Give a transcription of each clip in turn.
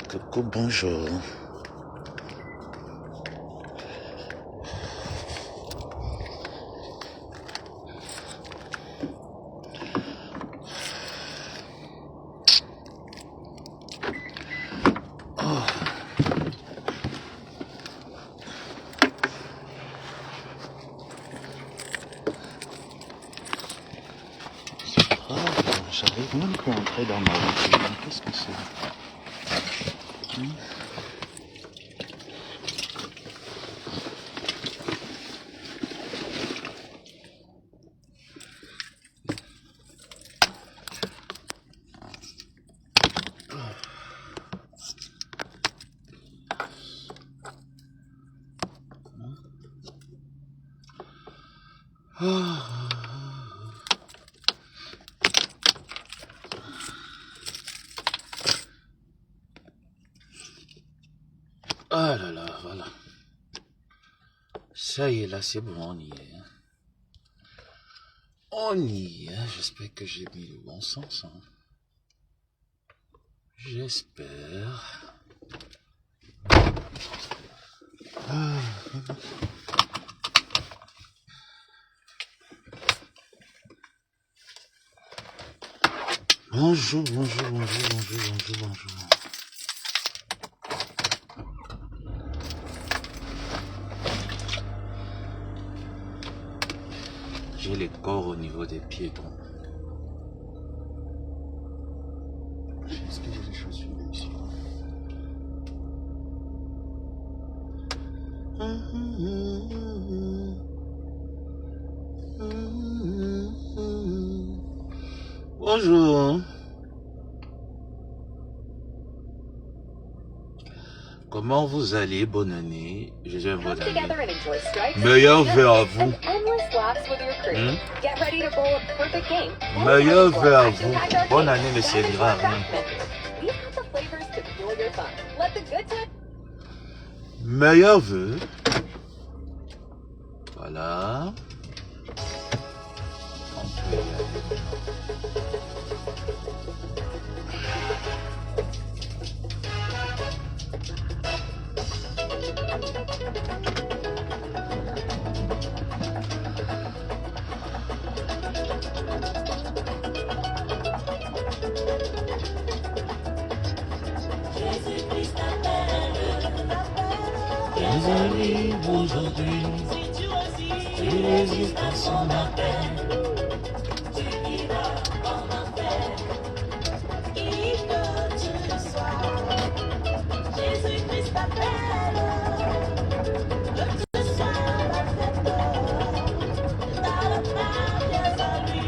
Coucou, bonjour. J'arrive même plus à entrer dans ma voiture. Qu'est-ce que c'est? Ah là là, voilà. Ça y est, là, c'est bon, on y est. On y est. J'espère que j'ai mis le bon sens. Hein. J'espère. Bonjour, bonjour, bonjour, bonjour, bonjour, bonjour. J'ai les corps au niveau des pieds, donc. Est-ce que j'ai des chaussures ici? Bonjour. Comment vous allez? Bonne année. Je vais bonne année. Meilleur vœu à vous. Meilleur vœu à vous. Bonne année ne servira à rien. Meilleur vœu. Voilà. On peut y aller. Désolé aujourd'hui, tu résistes à son appel. Tu iras en enfer, qui que tu sois. Jésus-Christ t'appelle, que ce soit la fête, dans le mariage à lui.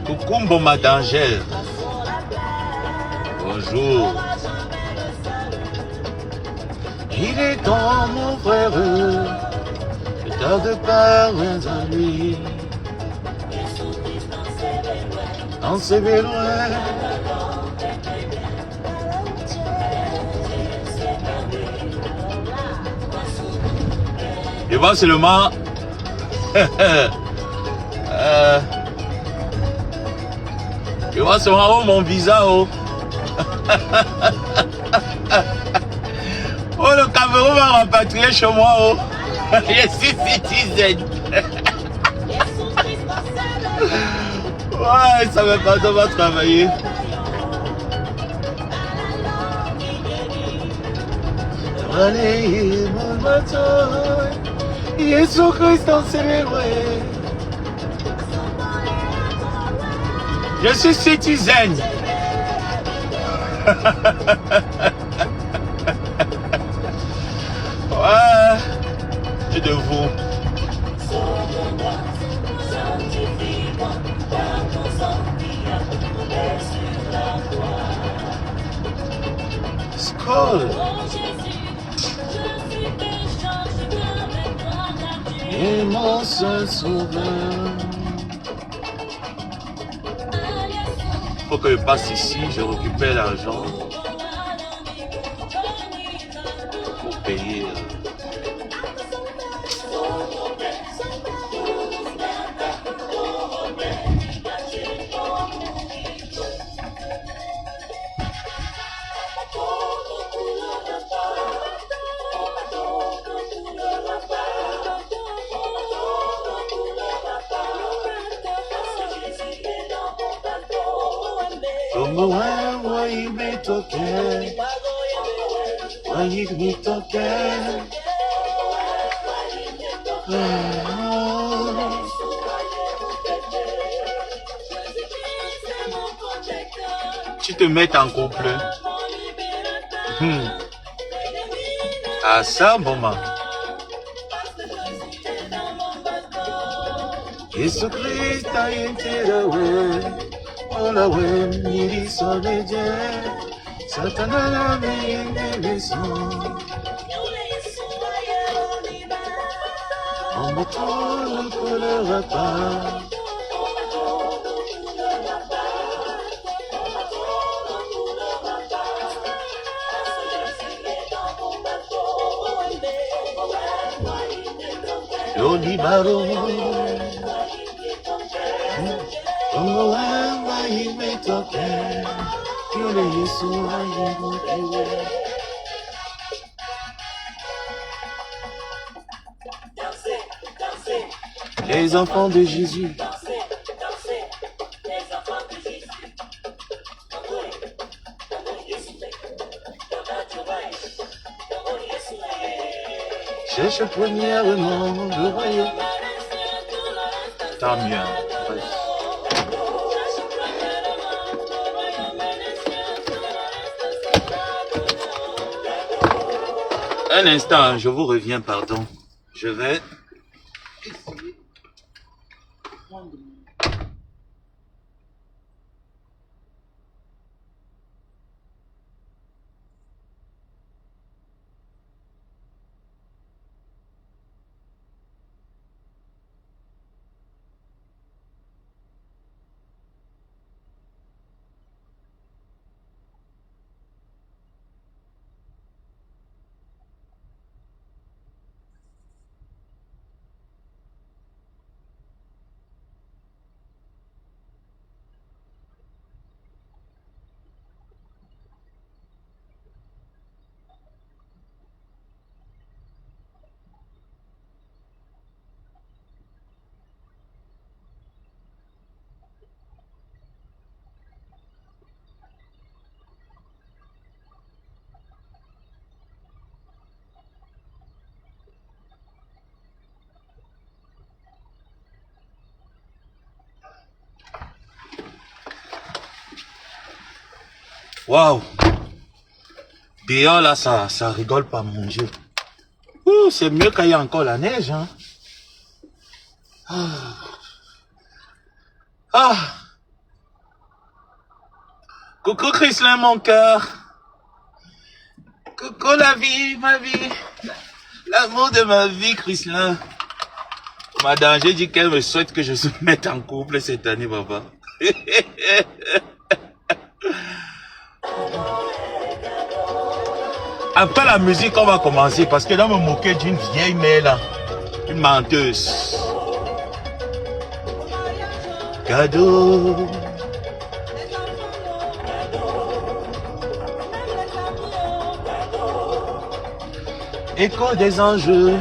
Coucou Mboma d'Angèle. Bonjour. Il est dans mon frère, je tarde pas loin à lui. Dans ses béloins. Je vois seulement. Je vois seulement mon visa. Oh. Oh, le Cameroun va rapatrier chez moi, oh. Je suis citizen. Ouais, ça va pas, on va travailler. Allez, mon matin, Jésus-Christ en célébrer. Je suis citizen. Ouais, et de vous. Skol. Et mon seul sauveur. Faut que je passe ici, je récupère l'argent pour payer. Why you me talking? Why you me talking? Tu te mets en couple. Ah ça, maman. Yesu Krista yentirawe, olawe miri soleje, Satana la miyengeleso. On me tourne pour le repas. Yoli baro. Oh, why you me talking? You lay so high, les enfants de Jésus. Cherche premièrement le royaume. Tant mieux. Un instant, je vous reviens, pardon. Je vais... Waouh! Dehors là, ça rigole pas, mon Dieu. C'est mieux quand il y a encore la neige, hein. Coucou Chrislin, mon cœur. Coucou la vie, ma vie. L'amour de ma vie, Chrislin. Madame, j'ai dit qu'elle me souhaite que je se mette en couple cette année, papa. Après la musique, on va commencer parce que là, on me moquer d'une vieille mère là. Une menteuse. Cadeau. Écho des enjeux.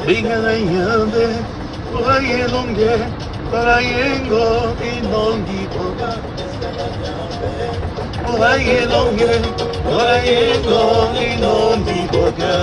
Ringalayambe, Orayelonge, Orayengo, Inondi Boga. Orayelonge, Orayengo, Inondi Boga.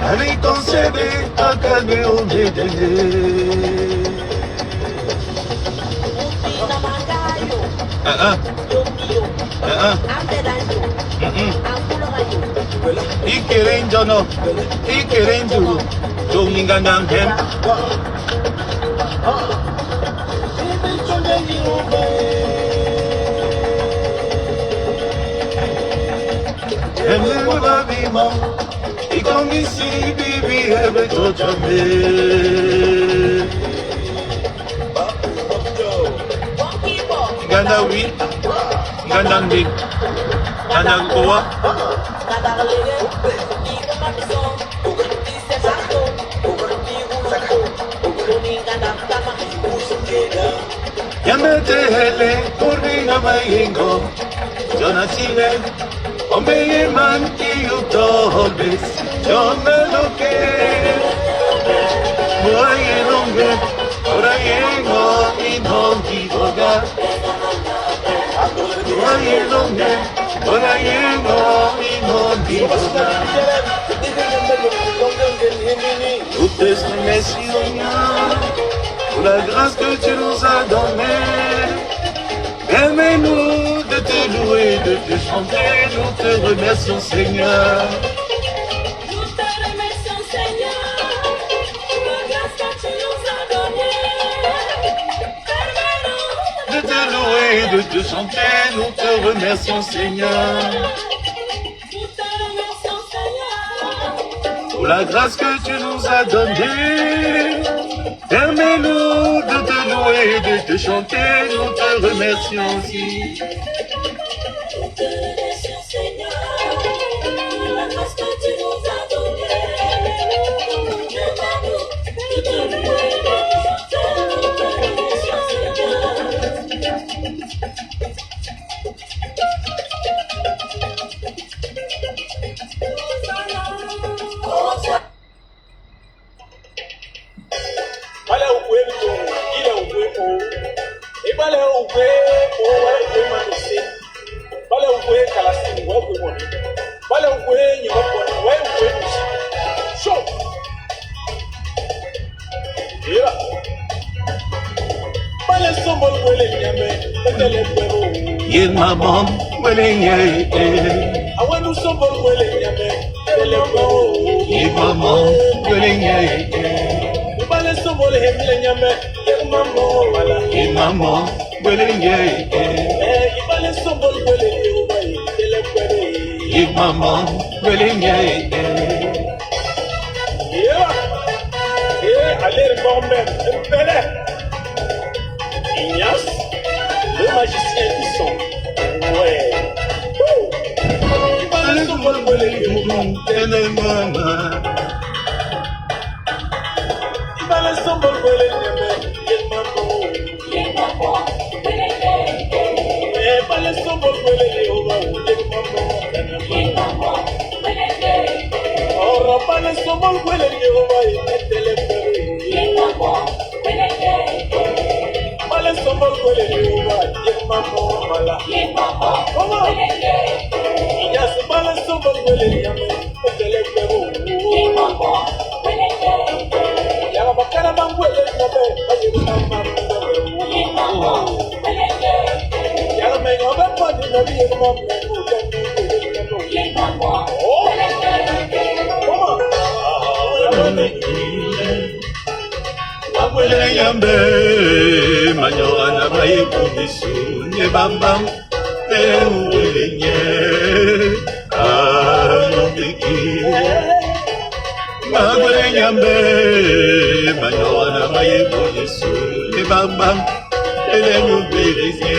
Avec ton CD, à calmer au médaillé. Ikerenjono, Ikerenjuru, Tongingandanghem. Aime ma vie, et comme ici, bibi, aime ton jamais. Ganda oui, ganda ndi, ganda koa. Yamete hele, kurina maingo, Jonatine, omeye man ki utolbes, Joneloke, moye longe, orayengo inongi boga. Moye longe, orayengo inongi boga. Nous te remercions pour la grâce que tu nous as donnée. Permets-nous de te louer, de te chanter. Nous te remercions, Seigneur. Nous te remercions, Seigneur, pour la grâce que tu nous as donnée. Permets-nous De te louer, de te chanter. Nous te remercions, Seigneur. Nous te remercions, Seigneur, Pour la grâce que tu nous as donnée. Permets-nous de te louer, de te chanter, nous te remercions aussi. nous te remercions, Seigneur, pour la grâce que tu nous as donnée. Permets-nous de te louer, de te chanter. Nous te remercions, Seigneur. Bale ukwe bito, ile ukwe po. Ibale ukwe po, wale ukwe manuse. Bale ukwe kalasini, wale ukwe moni. Bale ukwe nyimoponi, wale ukwe mushi. Sho! Ira. Bale sombol wele nyame, etele kwero. Ye maman, welenye, Awenu sombol wele nyame, etele kwero. ye maman, welenye, Ibale sombol hemile nyame, yemamo wala. ye maman, welenye, Ibale sombol wele nyame, etele kwero. ye maman, welenye. Aller Bormen, Mbele, Ignace, le magicien du son. Ouais. Il va le son, le il va le son, Yambe, manyoana baye kubisu, nye bambam, welenye, anopiki. Yambe, manyoana baye kubisu, nye bambam, welenye,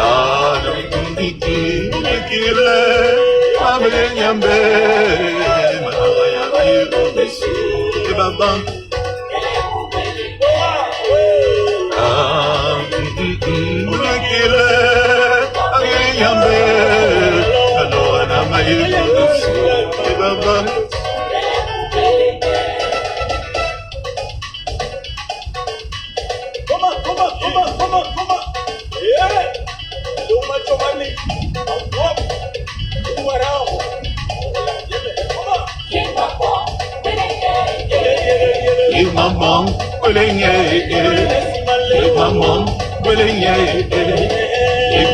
anopiki. Yambe, manyoana baye kubisu, nye bambam. Maman, welenye, maman, welenye,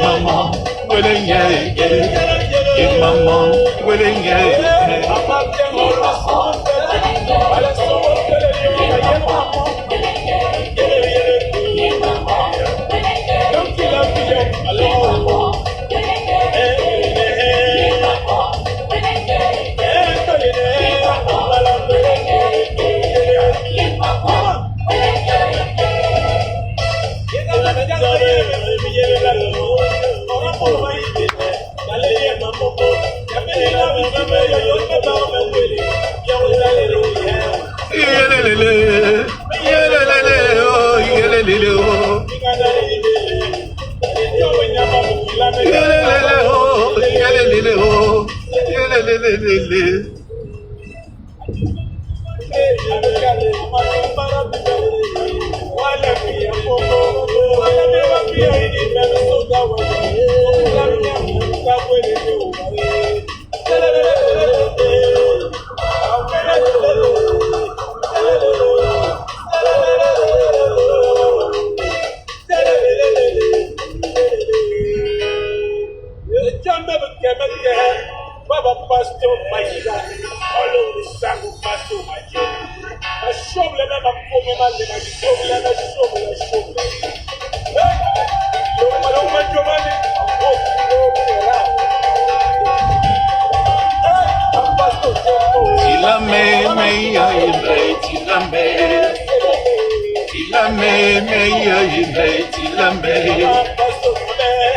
maman, welenye, maman, welenye, Baba Pastor Maïda, all over the Sango Pastor Maïda. A shovel and a woman, a shovel and a shovel, a shovel. Hey, you don't want your money. Oh, hey, I'm Pastor Jumbo. Tilame, me, tilame. Tilame, me, tilame.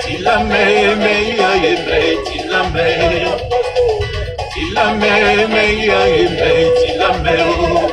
Tilame, me, tilame. Tilame, me, tilame. Tilame, me, tilame. Tilame,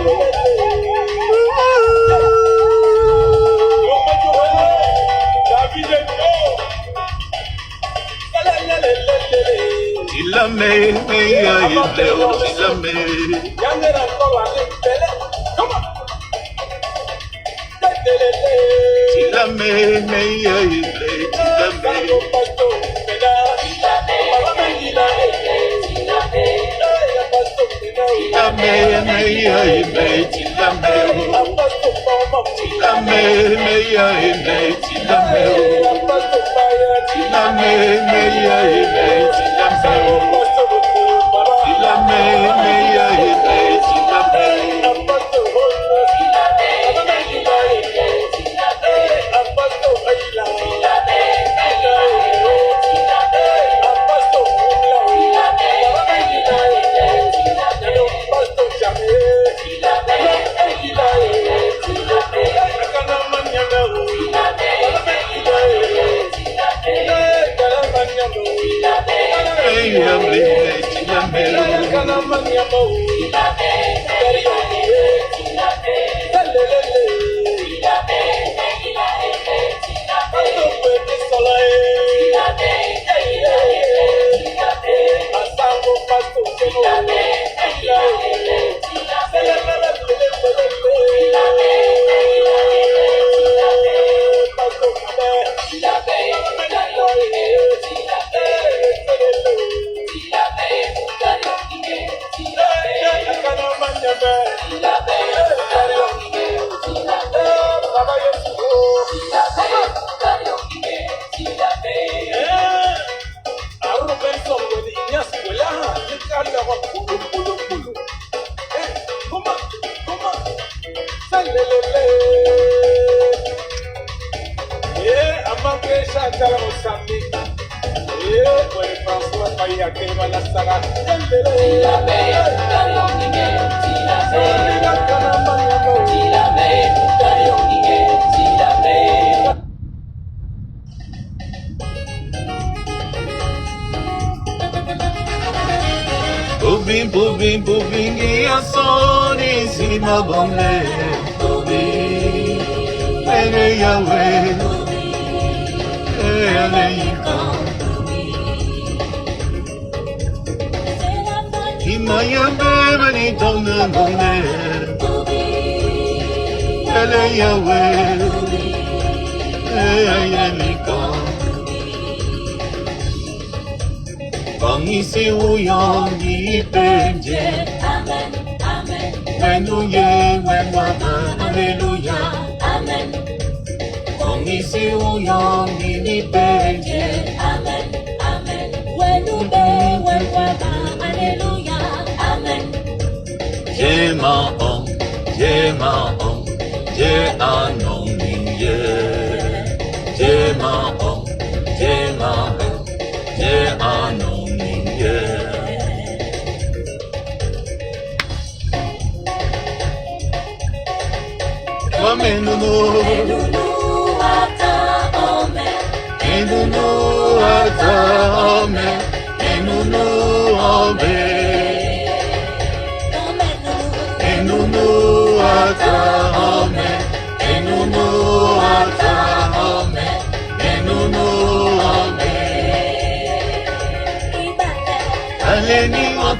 me,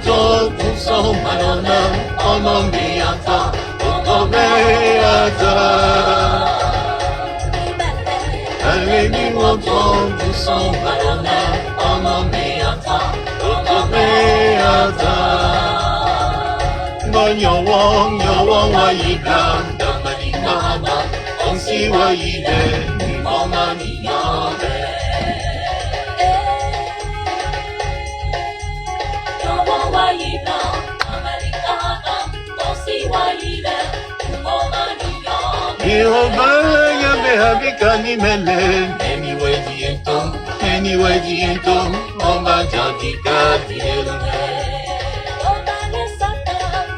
moto puso manona onombiata otobeata aleni moto puso manona onombiata otobeata nyowong wa yiganda malimama onsi wa yide ni mama ni yabe Jehovah yabe habikani mele anyway dientom oma jadika dielunge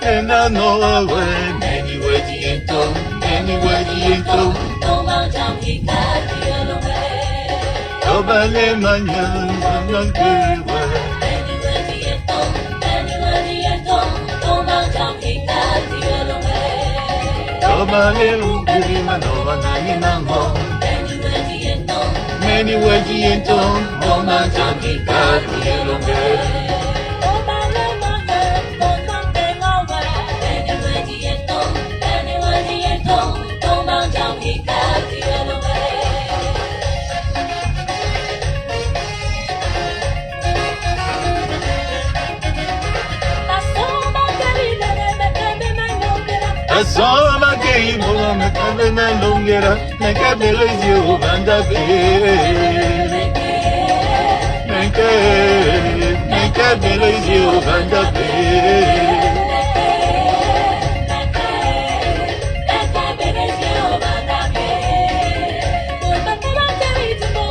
and I know when anyway dientom oma jadika dielunge Obale manyan kewe Obale ungiri manova nani nango Many waji ento Oma jangi kati elonge Obale manyan Oma tengawe Many waji ento Oma jangi kati elonge Asoma kei mola mekabe na longera mekabe lezio banda be mekabe lezio banda be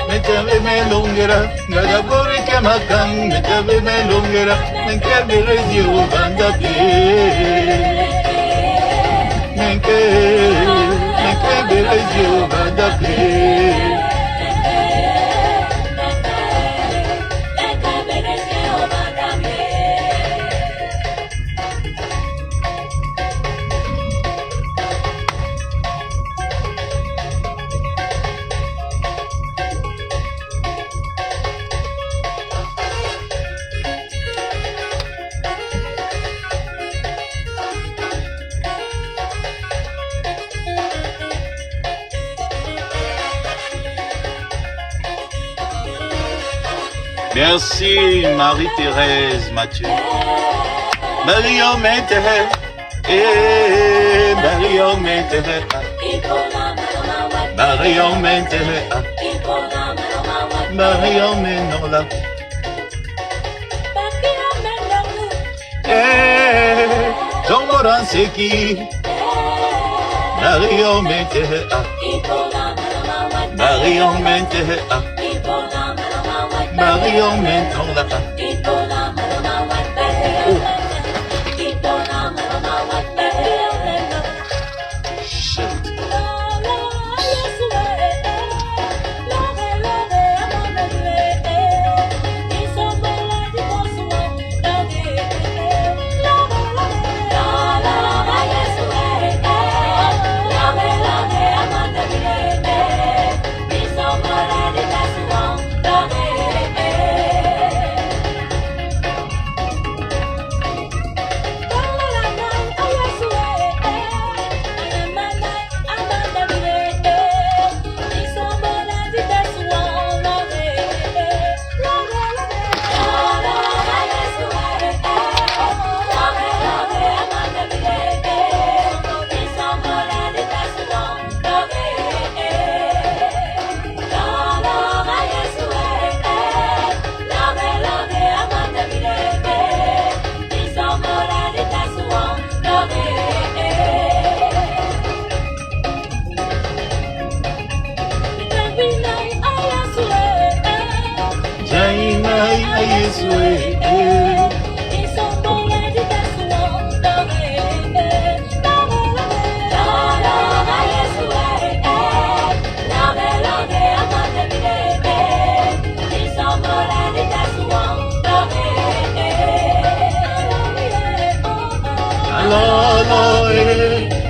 mekabe me longera ngada bori kemakam mekabe me longera mekabe lezio banda be Menke belezio badape Merci Marie-Thérèse Mathieu. Marie-On m'intéresse. Marie-On m'intéresse. Marie-On m'intéresse. Marie-On m'intéresse. Tomboran c'est qui? Marie-On m'intéresse. Marie-On m'intéresse. Marie-On m'intéresse.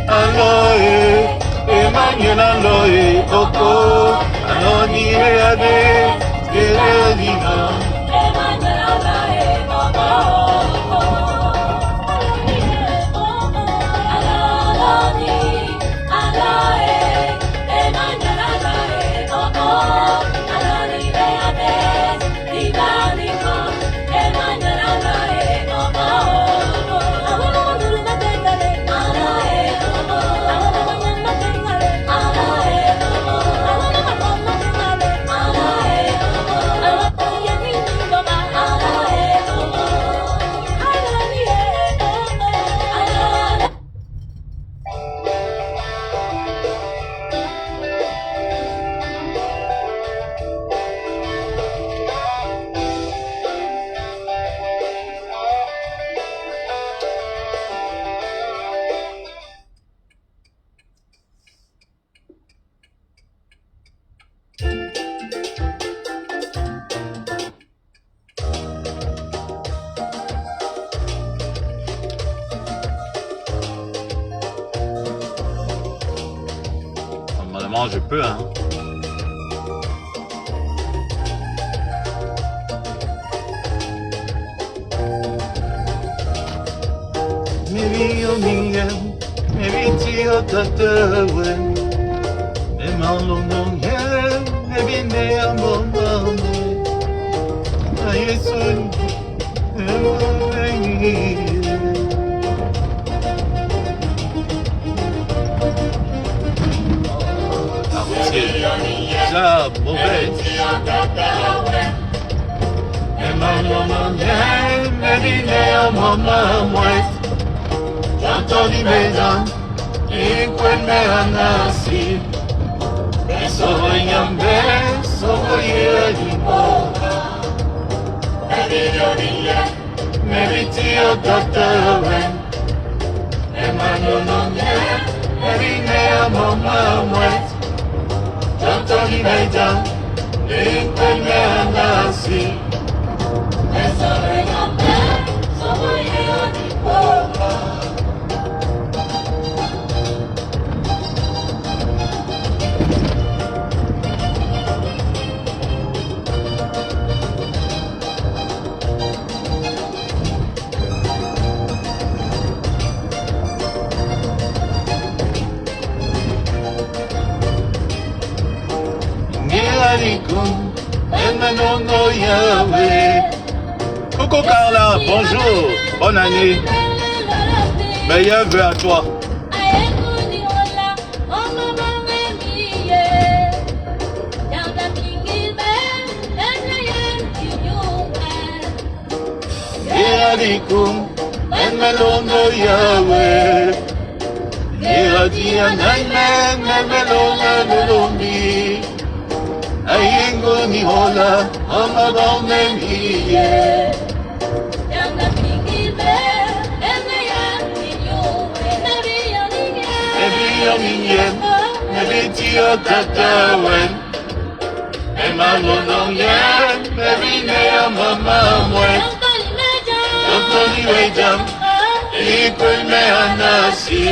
Aloe, Emmanuel Aloe, Coco, Aloni Ade, Emmanuel Aloe, Coco. Vraiment, je peux, hein. Maybe you'll meet him, maybe tio tatawe. Me malong him, maybe ne among I soon, ça, mauvais. Et maman, maybe ne among J'entendis mes dents, et quoi me anasi. Soy ambe, soy animo. Maybe tio doctor, Emmanuel, maybe ne mama muet. J'entendis mes dents, et quoi me anasi. Soy ambe, soy animo. Coucou Carla, bonjour, bonne année. Meilleurs vœux à toi. Iradikum, Emelono Yahweh. Iradianainen, Emelono Lulumbi. Aingo ni hola, amadone miye. Nebi yomiyem, nebi tio tatawen. Emalono yem, nebi ne amama mwen. Yotoni wejam, ikwe me anasi.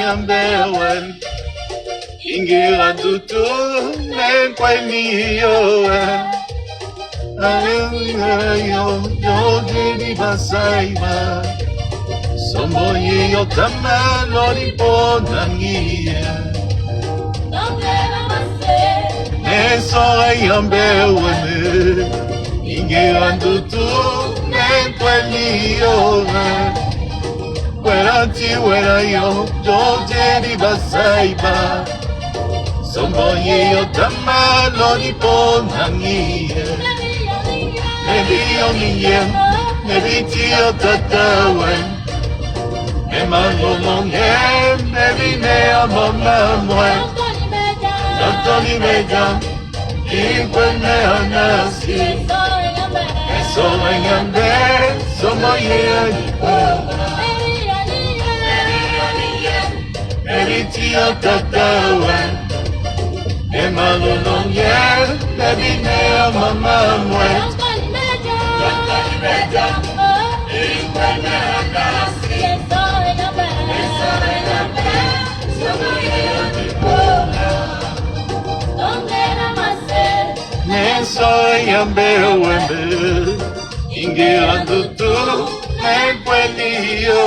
Ambewen Ingira tutu Nenkwe miyo Yo Jodi basaiba Sombo yo tama Lori ponangiye Nesore ambewen Ingira tutu Nenkwe miyo Wera yo, Jodi basaiba. Somboye yo tama lori ponangiye. Nebi yomiyem, nebi tio tatawen. Emanonongem, nebi ne amama mwen. Yotoni medam, ikwe me anasi. Esowe yambe, somboye aniko. Maybe tio tatawen. Emmanuel, maybe ne mama mwen. Yotoni medam, ikwe me anasi. Esowe yambe, somboye aniko. Nesowe yambe wembe. Ingira tutu, nekwe niyo.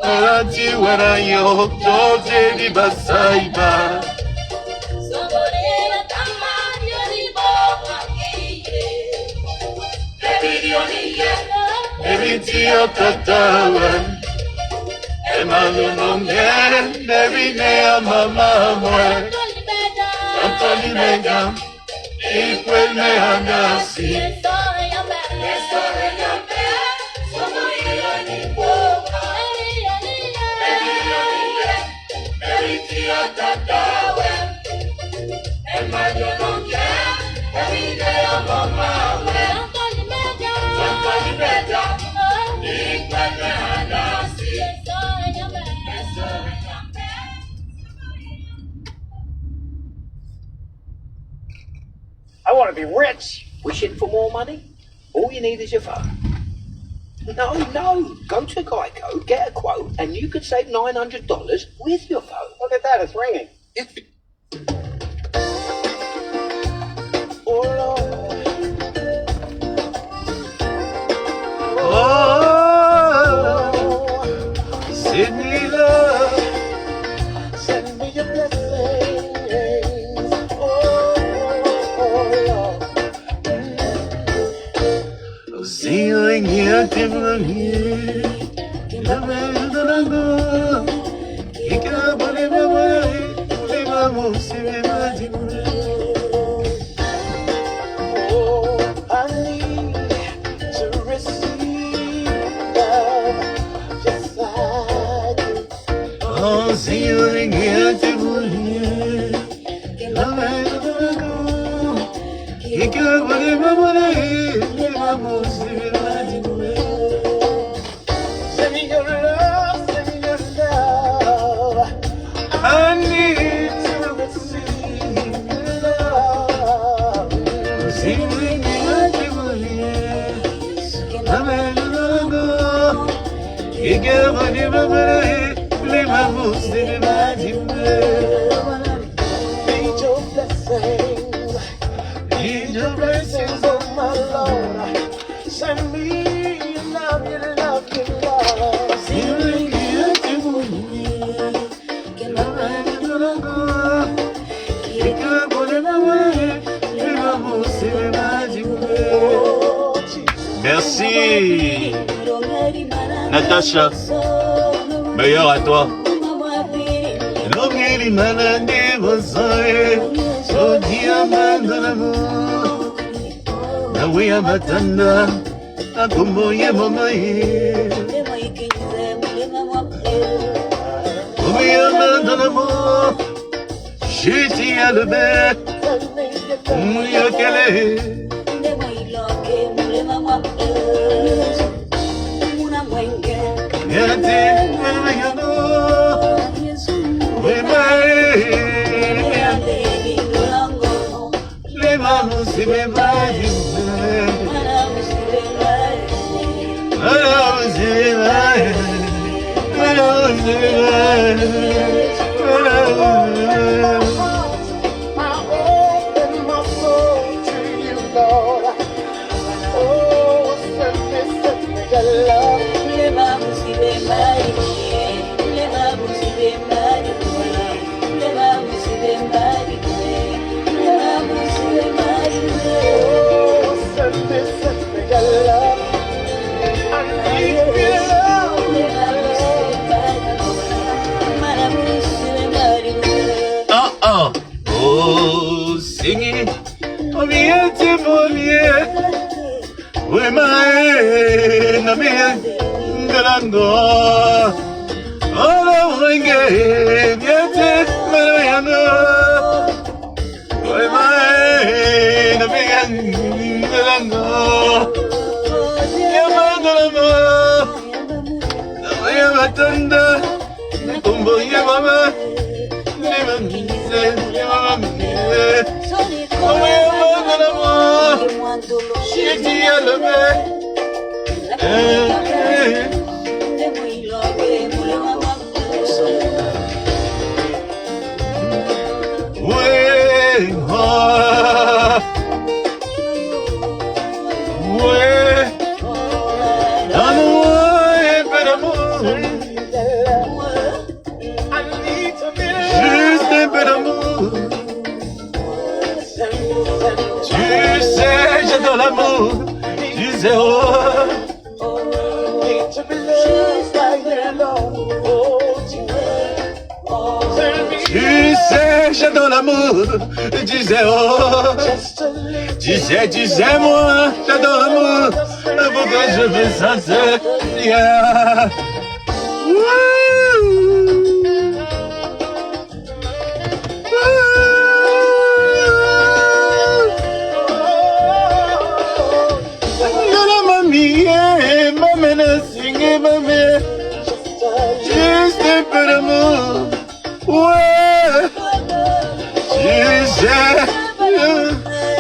Arati wera yo, Jodi basaiba. Nebi tio tatawen. Emanonongem, nebi ne amama mwen. Yotoni medam, ikwe me anasi. want to be rich. Wishing for more money? All you need is your phone. No. Go to Geico, get a quote, and you could save $900 with your phone. Look at that, it's ringing. Oh, Lord. Oh, send me love. Send me your blessings. Lord. Sing here to me. La belle de la go. Ikabole mama. Le mamo se me madi. I need to receive love just like you. Oh, sing here to me. La belle de la go. Ikabole mama. Le mamo se me madi. Send me your love, send me your love. I need To receive love. sing here to me. La belle de la go. Ikabole mama. Le mamo se me madi. Need your blessings, Need your blessings. oh my Lord. Send me your love, your love, your love. Sing here to me. La belle de la go. Ikabole mama. Le mamo se me madi. Oh, Jesus. Merci, Natacha. Meilleur à toi. L'ongeli malade vozoe, sodi amanda l'amour. Na wea matanda, na kumbo ye mamae. Obi amanda l'amour, chiti à le bec, mouya kele. Yate, mayano, we mae. Le mamos se me madi. I open my soul to you, Lord. Oh, send me your love. Oh, send me your love. I need your love. Oh, sing it. Oh, beautiful, yeah. We mae na me galango. Oh, wenge yete malayano. We mae na me galango. Yamandalamo. Na me batanda. Kumbo ye mama. Le mamise, le mamise. Oh, we yamandalamo. Shiti alame. I need to be Juste un peu d'amour. Tu sais, j'adore l'amour. Tu sais, oh. need to be loved by your Lord. Oh, Tu sais, j'adore l'amour. Tu sais, oh. just a little Tu sais, moi, j'adore l'amour. Pourquoi je veux ça, c'est yeah. Juste un peu d'amour, ouais. Tu sais,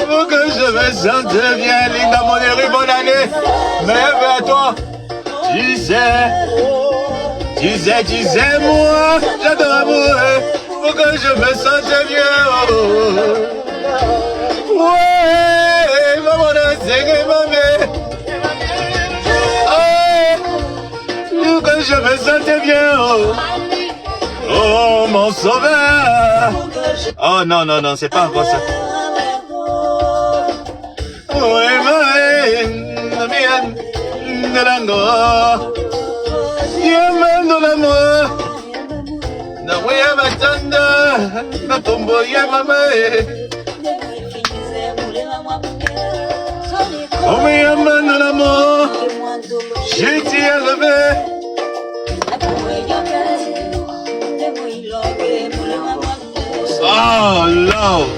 pourquoi je je me sente bien, Linda Moneri, bonne année. Meilleur à toi. Tu sais, moi, j'adore l'amour, pour que je me sente bien. Ouais, maman, c'est maman. Pour que je me sente bien. Oh, mon sauveur. Oh, non, non, non, c'est pas encore ça. Ouais, je t'ai élevé. Oh, love.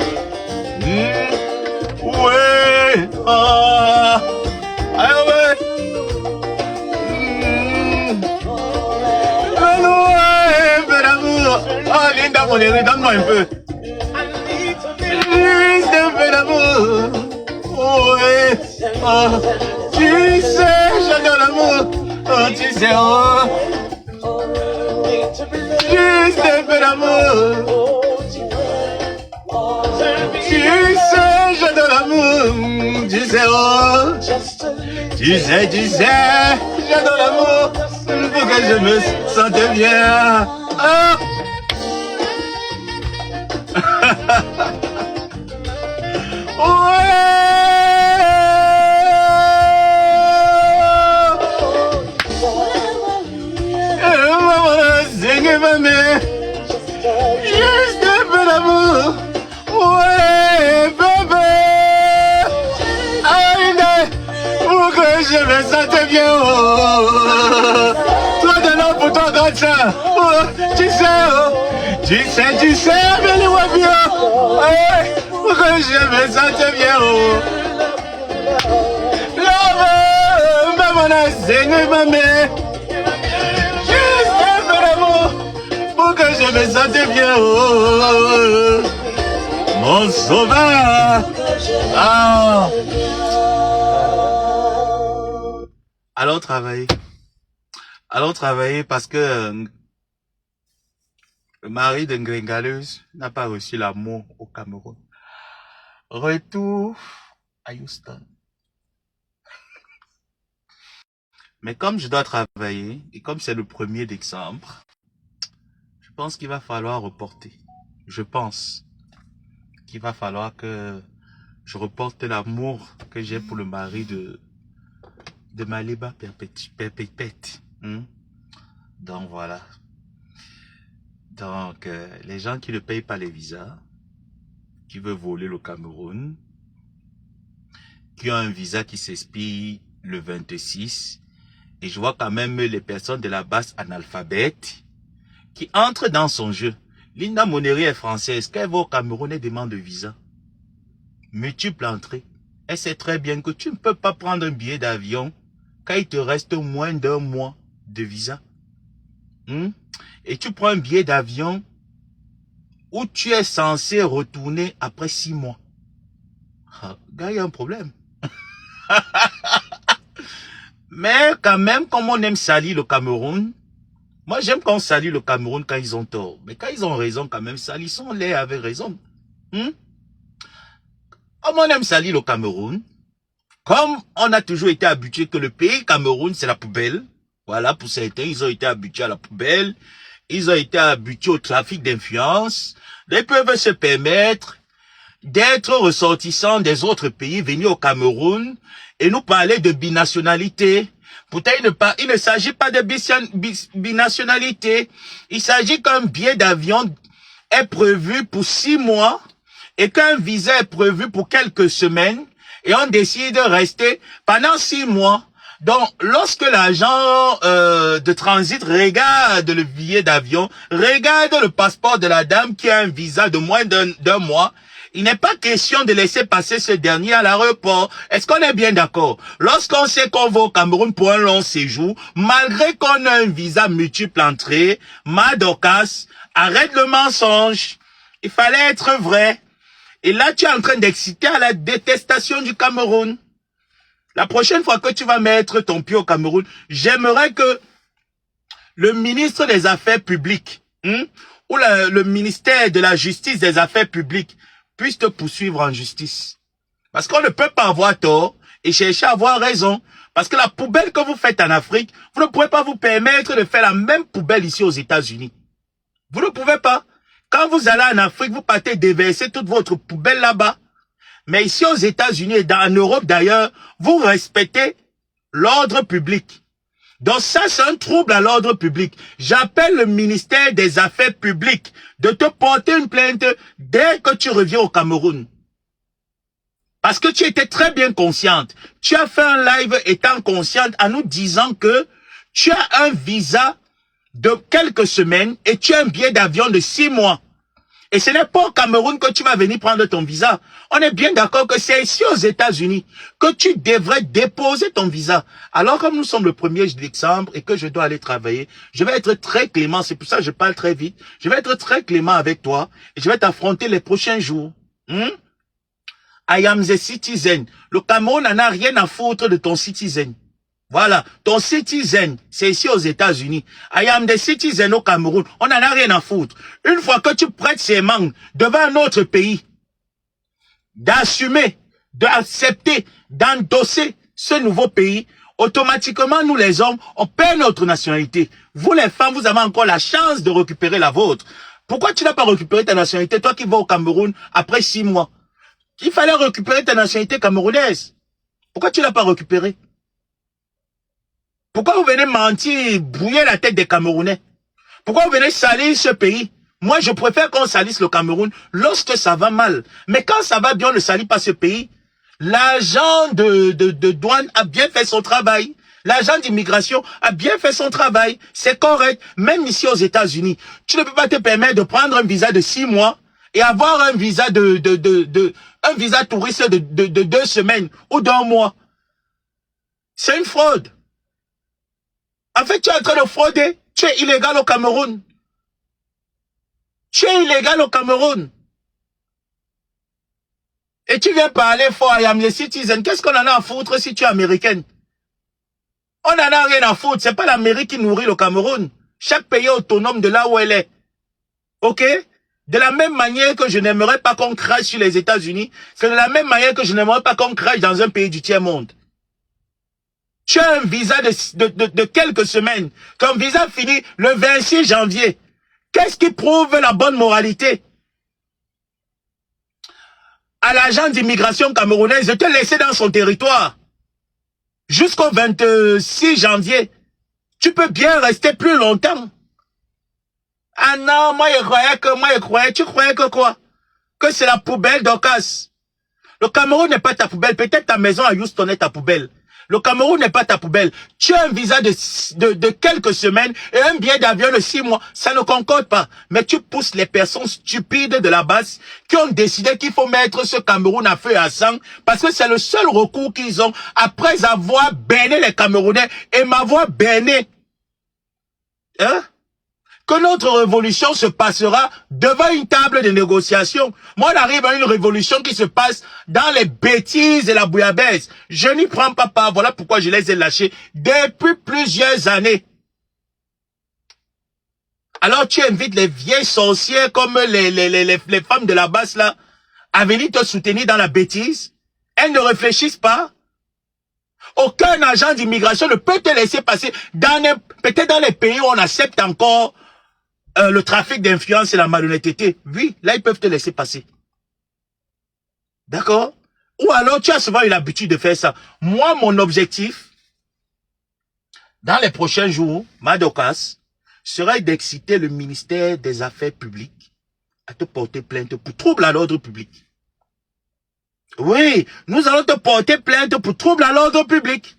Ouais. Ah. Ah, ouais. Ah, Linda, mon chéri, donne-moi un peu. Juste un peu d'amour. Ouais. Ah. Tu sais, j'adore l'amour. Oh, tu sais, oh. Juste un peu d'amour. Tu sais, j'adore l'amour. Tu sais, oh. Tu sais, j'adore l'amour. Pour que je me sente bien. Ah. Juste un peu d'amour. Ouais, bébé. Aïe, pour que je me sente bien. Oh. Toi de l'homme pour toi, grand ça. Oh, tu sais, bien les voix bien. Ouais, pour que je me sente bien. Oh. Love, maman a saigné ma mère. Pour que je me sente bien, oh, mon sauveur. Ah. Allons travailler parce que le mari de Ngringaleuse n'a pas reçu l'amour au Cameroun. Retour à Houston. Mais comme je dois travailler et comme c'est le 1er décembre, je pense qu'il va falloir reporter. Je pense qu'il va falloir que je reporte l'amour que j'ai pour le mari de Maliba Perpète. Donc voilà. Donc les gens qui ne payent pas les visas, qui veulent voler le Cameroun, qui ont un visa qui s'expire le 26, et je vois quand même les personnes de la base analphabète qui entre dans son jeu. Linda Moneri est française. Qu'elle va au Cameroun et demande de visa. Multiple entrée. Elle sait très bien que tu ne peux pas prendre un billet d'avion quand il te reste moins d'1 mois de visa. Et tu prends un billet d'avion où tu es censé retourner après 6 mois. Ah, gars, il y a un problème. Mais quand même, comme on aime salir le Cameroun, moi, j'aime quand on salue le Cameroun quand ils ont tort. Mais quand ils ont raison, quand même, salissons-les avec raison. Comme on aime salir le Cameroun, comme on a toujours été habitué que le pays Cameroun, c'est la poubelle. Voilà, pour certains, ils ont été habitués à la poubelle. Ils ont été habitués au trafic d'influence. Ils peuvent se permettre d'être ressortissants des autres pays, venus au Cameroun et nous parler de binationalité. Pourtant, il ne s'agit pas de binationalité. Il s'agit qu'un billet d'avion est prévu pour 6 mois et qu'un visa est prévu pour quelques semaines et on décide de rester pendant 6 mois. Donc, lorsque l'agent de transit regarde le billet d'avion, regarde le passeport de la dame qui a un visa de moins d'un mois, il n'est pas question de laisser passer ce dernier à l'aéroport. Est-ce qu'on est bien d'accord? Lorsqu'on sait qu'on va au Cameroun pour un long séjour, malgré qu'on a un visa multiple entrée, Madocas, arrête le mensonge. Il fallait être vrai. Et là, tu es en train d'exciter à la détestation du Cameroun. La prochaine fois que tu vas mettre ton pied au Cameroun, j'aimerais que le ministre des Affaires publiques ou le ministère de la Justice des Affaires publiques puisse te poursuivre en justice. Parce qu'on ne peut pas avoir tort et chercher à avoir raison. Parce que la poubelle que vous faites en Afrique, vous ne pouvez pas vous permettre de faire la même poubelle ici aux États-Unis. Vous ne pouvez pas. Quand vous allez en Afrique, vous partez déverser toute votre poubelle là-bas. Mais ici aux États-Unis et en Europe d'ailleurs, vous respectez l'ordre public. Donc ça, c'est un trouble à l'ordre public. J'appelle le ministère des Affaires publiques de te porter une plainte dès que tu reviens au Cameroun. Parce que tu étais très bien consciente. Tu as fait un live étant consciente en nous disant que tu as un visa de quelques semaines et tu as un billet d'avion de 6 mois. Et ce n'est pas au Cameroun que tu vas venir prendre ton visa. On est bien d'accord que c'est ici aux États-Unis que tu devrais déposer ton visa. Alors comme nous sommes le 1er décembre et que je dois aller travailler, je vais être très clément. C'est pour ça que je parle très vite. Je vais être très clément avec toi et je vais t'affronter les prochains jours. I am the citizen. Le Cameroun n'en a rien à foutre de ton citizen. Voilà, ton citizen, c'est ici aux États-Unis. I am the citizen au Cameroun. On n'en a rien à foutre. Une fois que tu prêtes serment devant un autre pays, d'assumer, d'accepter, d'endosser ce nouveau pays, automatiquement, nous les hommes, on perd notre nationalité. Vous les femmes, vous avez encore la chance de récupérer la vôtre. Pourquoi tu n'as pas récupéré ta nationalité, toi qui vas au Cameroun après 6 mois? Il fallait récupérer ta nationalité camerounaise. Pourquoi tu l'as pas récupérée? Pourquoi vous venez mentir, brouiller la tête des Camerounais? Pourquoi vous venez salir ce pays? Moi, je préfère qu'on salisse le Cameroun lorsque ça va mal. Mais quand ça va bien, on ne salit pas ce pays. L'agent de douane a bien fait son travail. L'agent d'immigration a bien fait son travail. C'est correct. Même ici aux États-Unis, tu ne peux pas te permettre de prendre un visa de 6 mois et avoir un visa un visa touriste de 2 semaines ou d'1 mois. C'est une fraude. En fait, tu es en train de frauder. Tu es illégal au Cameroun. Tu es illégal au Cameroun. Et tu viens parler fort à les citizens. Qu'est-ce qu'on en a à foutre si tu es américaine? On n'en a rien à foutre. C'est pas l'Amérique qui nourrit le Cameroun. Chaque pays est autonome de là où elle est. Ok? De la même manière que je n'aimerais pas qu'on crache sur les États-Unis, c'est de la même manière que je n'aimerais pas qu'on crache dans un pays du tiers-monde. Tu as un visa de quelques semaines. Ton visa finit le 26 janvier. Qu'est-ce qui prouve la bonne moralité? À l'agent d'immigration camerounaise de te laisser dans son territoire. Jusqu'au 26 janvier. Tu peux bien rester plus longtemps. Ah non, moi je croyais, tu croyais que quoi? Que c'est la poubelle d'Ocas. Le Cameroun n'est pas ta poubelle, peut-être ta maison à Houston est ta poubelle. Le Cameroun n'est pas ta poubelle. Tu as un visa de quelques semaines et un billet d'avion de 6 mois. Ça ne concorde pas. Mais tu pousses les personnes stupides de la base qui ont décidé qu'il faut mettre ce Cameroun à feu et à sang parce que c'est le seul recours qu'ils ont après avoir berné les Camerounais et m'avoir berné. Hein? Que notre révolution se passera devant une table de négociation. Moi, on arrive à une révolution qui se passe dans les bêtises et la bouillabaisse. Je n'y prends pas part. Voilà pourquoi je les ai lâchés depuis plusieurs années. Alors, tu invites les vieilles sorcières comme les femmes de la base là à venir te soutenir dans la bêtise. Elles ne réfléchissent pas. Aucun agent d'immigration ne peut te laisser passer peut-être dans les pays où on accepte encore le trafic d'influence et la malhonnêteté. Oui, là, ils peuvent te laisser passer. D'accord? Ou alors, tu as souvent eu l'habitude de faire ça. Moi, mon objectif, dans les prochains jours, Madokas, serait d'exciter le ministère des Affaires publiques à te porter plainte pour trouble à l'ordre public. Oui, nous allons te porter plainte pour trouble à l'ordre public.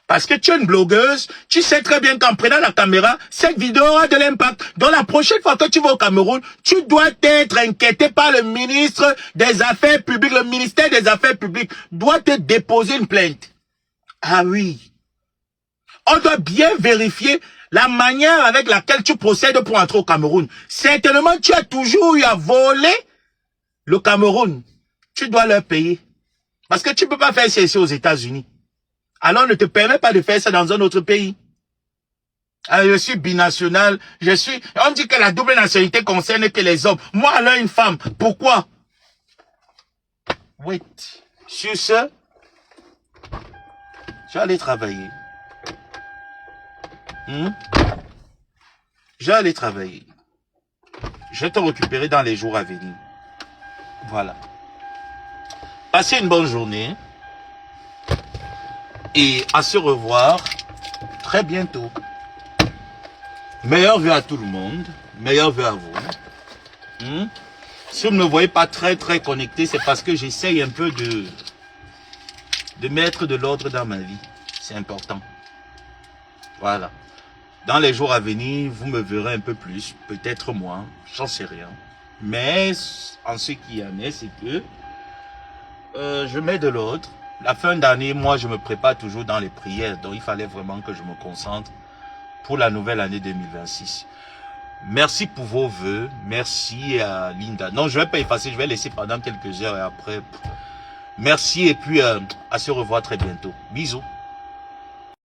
Parce que tu es une blogueuse, tu sais très bien qu'en prenant la caméra, cette vidéo aura de l'impact. Donc la prochaine fois que tu vas au Cameroun, tu dois être inquiété par le ministre des Affaires publiques. Le ministère des Affaires publiques doit te déposer une plainte. Ah oui. On doit bien vérifier la manière avec laquelle tu procèdes pour entrer au Cameroun. Certainement, tu as toujours eu à voler le Cameroun, tu dois leur payer. Parce que tu ne peux pas faire ça ici aux États-Unis. Alors ne te permets pas de faire ça dans un autre pays. Je suis binational, on dit que la double nationalité concerne que les hommes. Moi, alors une femme, pourquoi? Wait. Sur ce, je vais aller travailler. Je vais aller travailler. Je vais te récupérer dans les jours à venir. Voilà. Passez une bonne journée. Et à se revoir très bientôt. Meilleurs vœux à tout le monde. Meilleurs vœux à vous. Si vous ne me voyez pas très connecté, c'est parce que j'essaye un peu de mettre de l'ordre dans ma vie. C'est important. Voilà. Dans les jours à venir, vous me verrez un peu plus. Peut-être moins. J'en sais rien. Mais en ce qui en est, c'est que je mets de l'ordre. La fin d'année, moi, je me prépare toujours dans les prières. Donc, il fallait vraiment que je me concentre pour la nouvelle année 2026. Merci pour vos vœux. Merci à Linda. Non, je ne vais pas effacer. Je vais laisser pendant quelques heures et après. Merci et puis à se revoir très bientôt. Bisous.